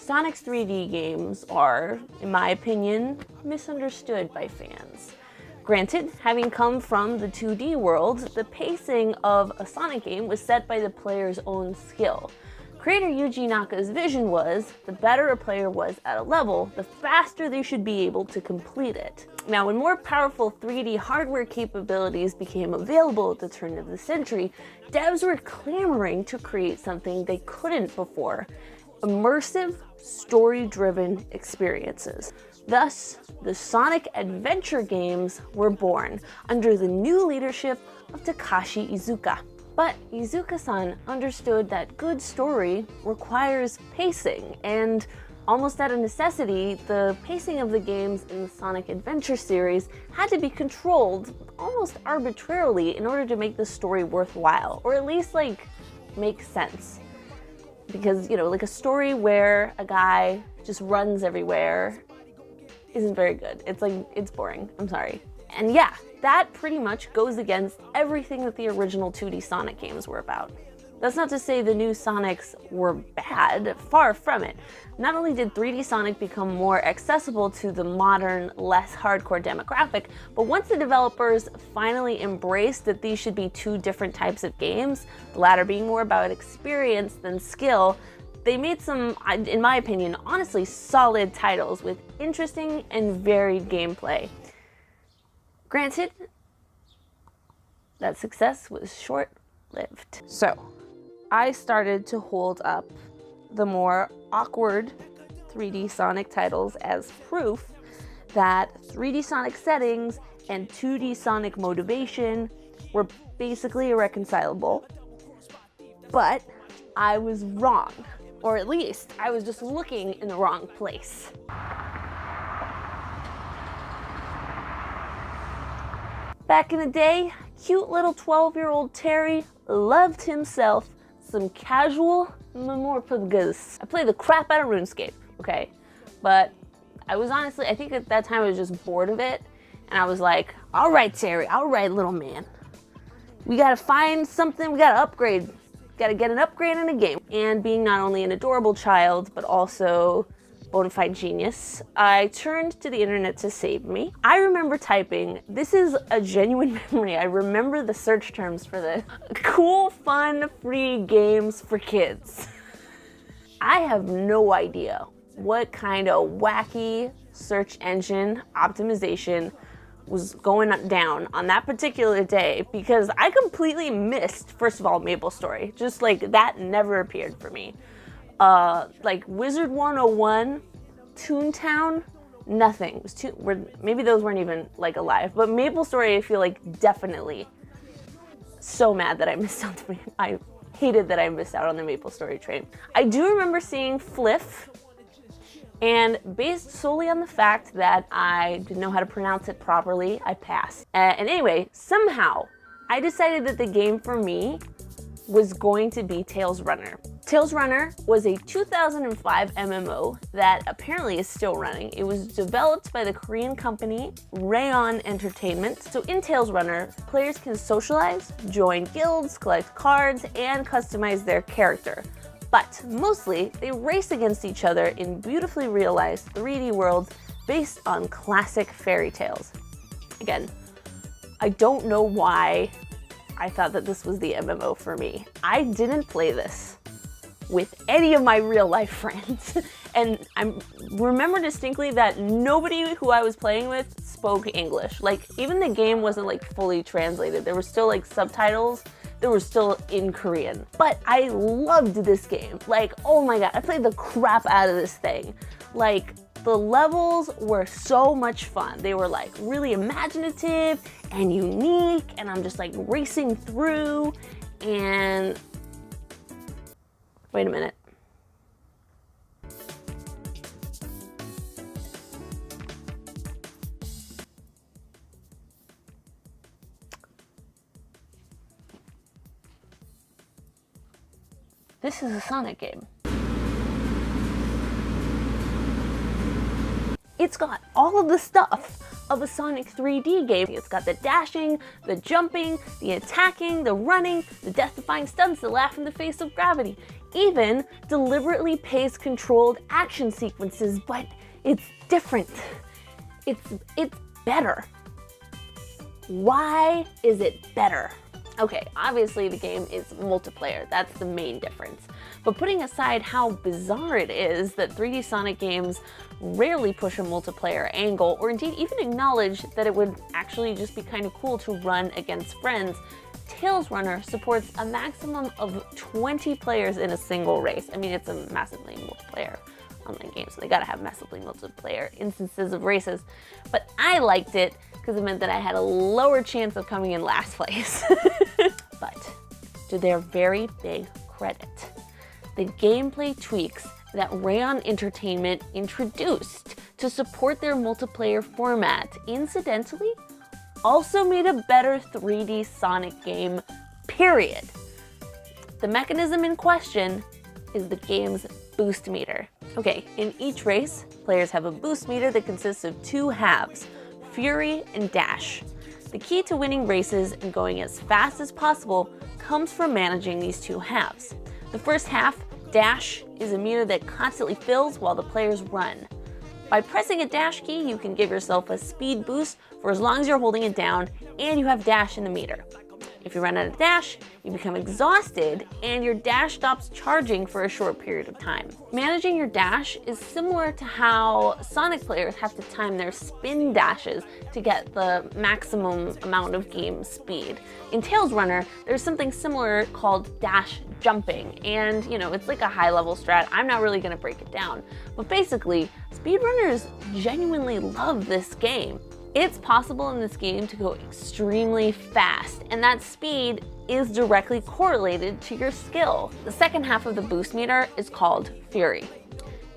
Sonic's 3D games are, in my opinion, misunderstood by fans. Granted, having come from the 2D world, the pacing of a Sonic game was set by the player's own skill. Creator Yuji Naka's vision was, the better a player was at a level, the faster they should be able to complete it. Now, when more powerful 3D hardware capabilities became available at the turn of the century, devs were clamoring to create something they couldn't before: immersive, story-driven experiences. Thus, the Sonic Adventure games were born under the new leadership of Takashi Iizuka. But Iizuka-san understood that good story requires pacing, and almost out of necessity, the pacing of the games in the Sonic Adventure series had to be controlled almost arbitrarily in order to make the story worthwhile, or at least make sense. Because, you know, like a story where a guy just runs everywhere isn't very good. It's boring. I'm sorry. And yeah, that pretty much goes against everything that the original 2D Sonic games were about. That's not to say the new Sonics were bad, far from it. Not only did 3D Sonic become more accessible to the modern, less hardcore demographic, but once the developers finally embraced that these should be two different types of games, the latter being more about experience than skill, they made some, in my opinion, honestly solid titles with interesting and varied gameplay. Granted, that success was short-lived. So, I started to hold up the more awkward 3D Sonic titles as proof that 3D Sonic settings and 2D Sonic motivation were basically irreconcilable. But I was wrong, or at least I was just looking in the wrong place. Back in the day, cute little 12-year-old Terry loved himself some casual Metamorphosis. I played the crap out of RuneScape, okay? But I was honestly, I think at that time I was just bored of it, and I was like, all right, Terry, all right, little man. We gotta find something, we gotta upgrade. Gotta get an upgrade in a game. And being not only an adorable child, but also bona fide genius, I turned to the internet to save me. I remember typing, this is a genuine memory, I remember the search terms for this: cool, fun, free games for kids. I have no idea what kind of wacky search engine optimization was going down on that particular day, because I completely missed, first of all, MapleStory. Just like that never appeared for me. Like Wizard 101, Toontown, nothing. It was maybe those weren't even like alive, but MapleStory I feel like definitely. So mad that I missed out. I hated that I missed out on the MapleStory train. I do remember seeing Fliff, and based solely on the fact that I didn't know how to pronounce it properly, I passed. And anyway, somehow I decided that the game for me was going to be Tails Runner. Tails Runner was a 2005 MMO that apparently is still running. It was developed by the Korean company Rayon Entertainment. So in Tails Runner, players can socialize, join guilds, collect cards, and customize their character. But mostly, they race against each other in beautifully realized 3D worlds based on classic fairy tales. Again, I don't know why I thought that this was the MMO for me. I didn't play this with any of my real life friends. And I remember distinctly that nobody who I was playing with spoke English. Like, even the game wasn't like fully translated. There were still like subtitles that were still in Korean. But I loved this game. Like, oh my god, I played the crap out of this thing. Like, the levels were so much fun. They were like really imaginative and unique, and I'm just like racing through, and wait a minute. This is a Sonic game. It's got all of the stuff of a Sonic 3D game. It's got the dashing, the jumping, the attacking, the running, the death-defying stunts that laugh in the face of gravity. even deliberately paced controlled action sequences, but it's different. It's better. Why is it better? Okay, obviously the game is multiplayer, that's the main difference. But putting aside how bizarre it is that 3D Sonic games rarely push a multiplayer angle, or indeed even acknowledge that it would actually just be kind of cool to run against friends, Tails Runner supports a maximum of 20 players in a single race. I mean, it's a massively multiplayer online game, so they gotta have massively multiplayer instances of races. But I liked it because it meant that I had a lower chance of coming in last place. But to their very big credit, the gameplay tweaks that Rayon Entertainment introduced to support their multiplayer format, incidentally, also made a better 3D Sonic game, period. The mechanism in question is the game's boost meter. Okay, in each race, players have a boost meter that consists of two halves, Fury and Dash. The key to winning races and going as fast as possible comes from managing these two halves. The first half, Dash, is a meter that constantly fills while the players run. By pressing a dash key, you can give yourself a speed boost for as long as you're holding it down and you have dash in the meter. If you run out of dash, you become exhausted and your dash stops charging for a short period of time. Managing your dash is similar to how Sonic players have to time their spin dashes to get the maximum amount of game speed. In Tails Runner, there's something similar called dash jumping, and it's like a high level strat. I'm not really gonna break it down, but basically, speedrunners genuinely love this game. It's possible in this game to go extremely fast, and that speed is directly correlated to your skill. The second half of the boost meter is called Fury.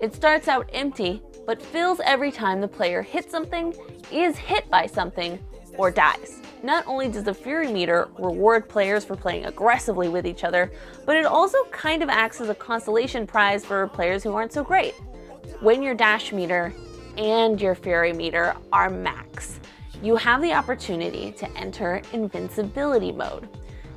It starts out empty, but fills every time the player hits something, is hit by something, or dies. Not only does the Fury meter reward players for playing aggressively with each other, but it also kind of acts as a consolation prize for players who aren't so great. When your dash meter and your Fury meter are max, you have the opportunity to enter invincibility mode.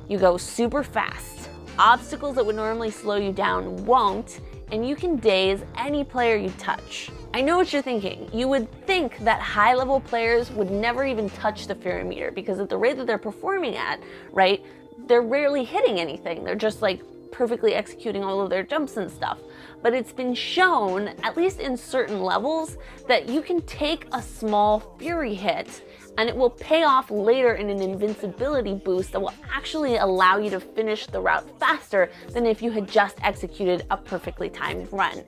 You go super fast. Obstacles that would normally slow you down won't, and you can daze any player you touch. I know what you're thinking. You would think that high-level players would never even touch the Fury meter because at the rate that they're performing at, right, they're rarely hitting anything. They're just like perfectly executing all of their jumps and stuff. But it's been shown, at least in certain levels, that you can take a small Fury hit and it will pay off later in an invincibility boost that will actually allow you to finish the route faster than if you had just executed a perfectly timed run.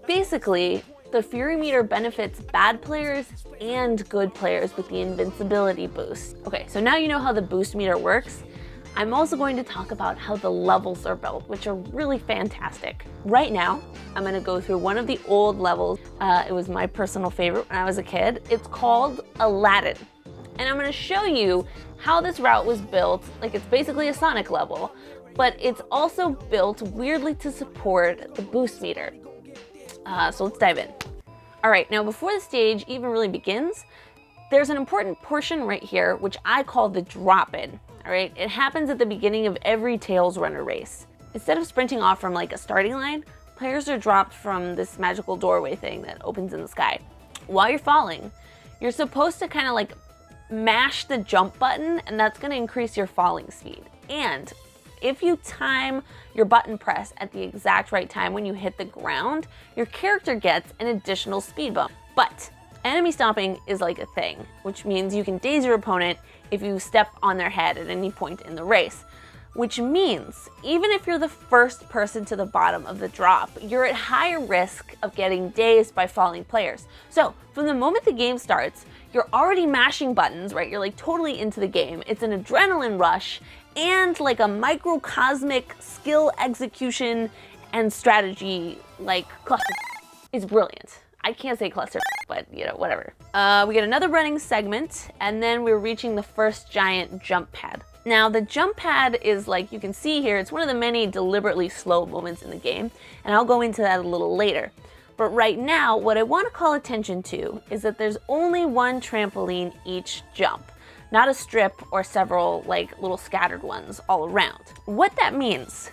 Basically, the Fury meter benefits bad players and good players with the invincibility boost. Okay, so now you know how the boost meter works. I'm also going to talk about how the levels are built, which are really fantastic. Right now, I'm gonna go through one of the old levels. It was my personal favorite when I was a kid. It's called Aladdin. And I'm gonna show you how this route was built. Like, it's basically a Sonic level, but it's also built weirdly to support the boost meter. So let's dive in. All right, now before the stage even really begins, there's an important portion right here, which I call the drop-in. All right, it happens at the beginning of every Tails Runner race. Instead of sprinting off from like a starting line, players are dropped from this magical doorway thing that opens in the sky. While you're falling, you're supposed to kind of like mash the jump button, and that's going to increase your falling speed. And if you time your button press at the exact right time when you hit the ground, your character gets an additional speed bump. But enemy stopping is like a thing, which means you can daze your opponent if you step on their head at any point in the race. Which means even if you're the first person to the bottom of the drop, you're at higher risk of getting dazed by falling players. So from the moment the game starts, you're already mashing buttons, right? You're like totally into the game. It's an adrenaline rush and like a microcosmic skill execution and strategy like cluster. It's brilliant. I can't say cluster, but whatever. We get another running segment, and then we're reaching the first giant jump pad. Now, the jump pad is, like you can see here, it's one of the many deliberately slow moments in the game, and I'll go into that a little later. But right now, what I want to call attention to is that there's only one trampoline each jump, not a strip or several like little scattered ones all around. What that means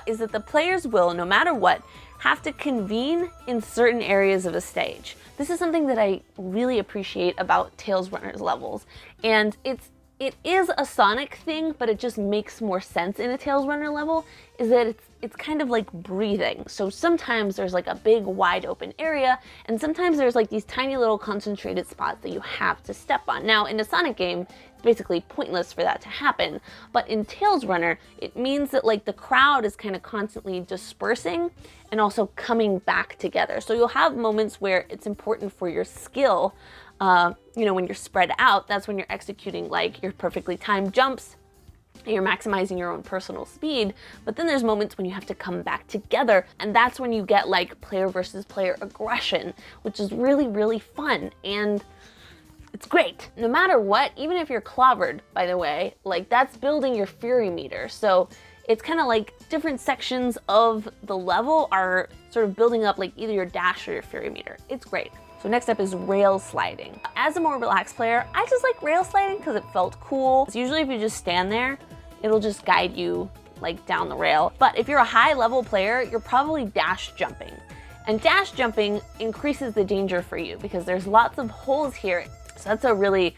is that the players will, no matter what, have to convene in certain areas of a stage. This is something that I really appreciate about Tails Runner's levels, and it is a Sonic thing, but it just makes more sense in a Tails Runner level, is that it's kind of like breathing. So sometimes there's like a big wide open area, and sometimes there's like these tiny little concentrated spots that you have to step on. Now in a Sonic game, it's basically pointless for that to happen, but in Tails Runner, it means that like the crowd is kind of constantly dispersing and also coming back together. So you'll have moments where it's important for your skill, you know, when you're spread out, that's when you're executing like your perfectly timed jumps, you're maximizing your own personal speed, but then there's moments when you have to come back together, and that's when you get like player versus player aggression, which is really, really fun, and it's great. No matter what, even if you're clobbered, by the way, like that's building your fury meter. So it's kind of like different sections of the level are sort of building up like either your dash or your fury meter. It's great. So next up is rail sliding. As a more relaxed player, I just like rail sliding because it felt cool. So usually if you just stand there, it'll just guide you like down the rail. But if you're a high level player, you're probably dash jumping. And dash jumping increases the danger for you because there's lots of holes here. So that's a really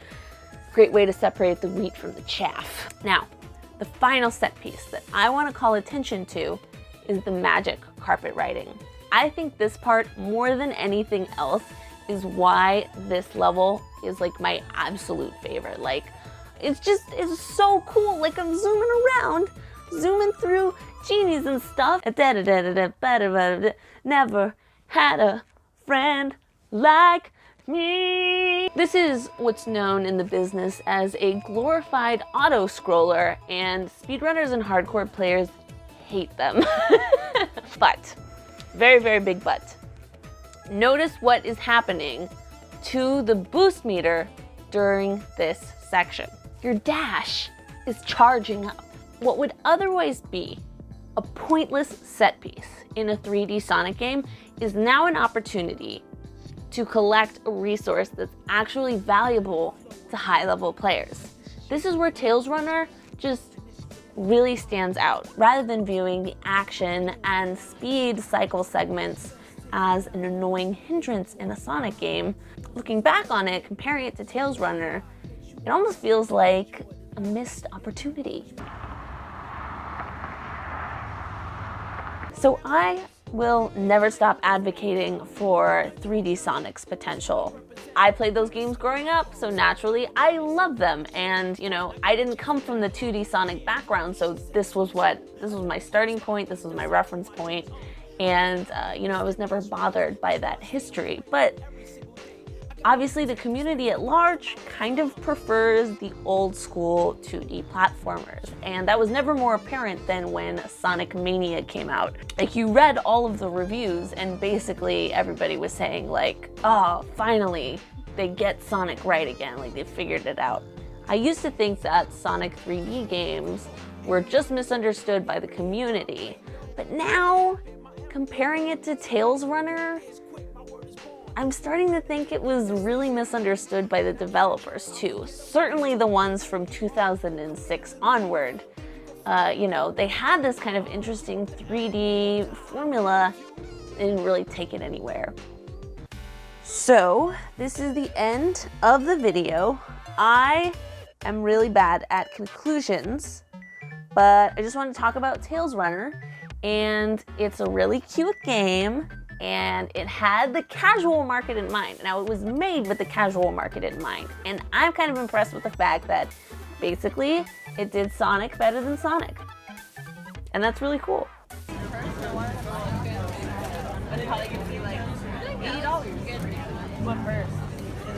great way to separate the wheat from the chaff. Now, the final set piece that I want to call attention to is the magic carpet riding. I think this part, more than anything else, is why this level is like my absolute favorite. Like, it's so cool. Like I'm zooming around, zooming through genies and stuff. Never had a friend like me. This is what's known in the business as a glorified auto scroller, and speedrunners and hardcore players hate them. But, very, very big but. Notice what is happening to the boost meter during this section. Your dash is charging up. What would otherwise be a pointless set piece in a 3D Sonic game is now an opportunity to collect a resource that's actually valuable to high-level players. This is where Tails Runner just really stands out, rather than viewing the action and speed cycle segments as an annoying hindrance in a Sonic game. Looking back on it, comparing it to Tails Runner, it almost feels like a missed opportunity. So I will never stop advocating for 3D Sonic's potential. I played those games growing up, so naturally I love them. And you know, I didn't come from the 2D Sonic background, so this was my starting point, this was my reference point. And you know, I was never bothered by that history. But obviously the community at large kind of prefers the old school 2D platformers, and that was never more apparent than when Sonic Mania came out. Like, you read all of the reviews and basically everybody was saying like, oh, finally they get Sonic right again, like they figured it out. I used to think that Sonic 3D games were just misunderstood by the community, but now, comparing it to Tails Runner, I'm starting to think it was really misunderstood by the developers too. Certainly the ones from 2006 onward. You know, they had this kind of interesting 3D formula, they didn't really take it anywhere. So, this is the end of the video. I am really bad at conclusions, but I just want to talk about Tails Runner, and it's a really cute game. And it had the casual market in mind. Now, it was made with the casual market in mind. And I'm kind of impressed with the fact that basically it did Sonic better than Sonic. And that's really cool. $80. What first?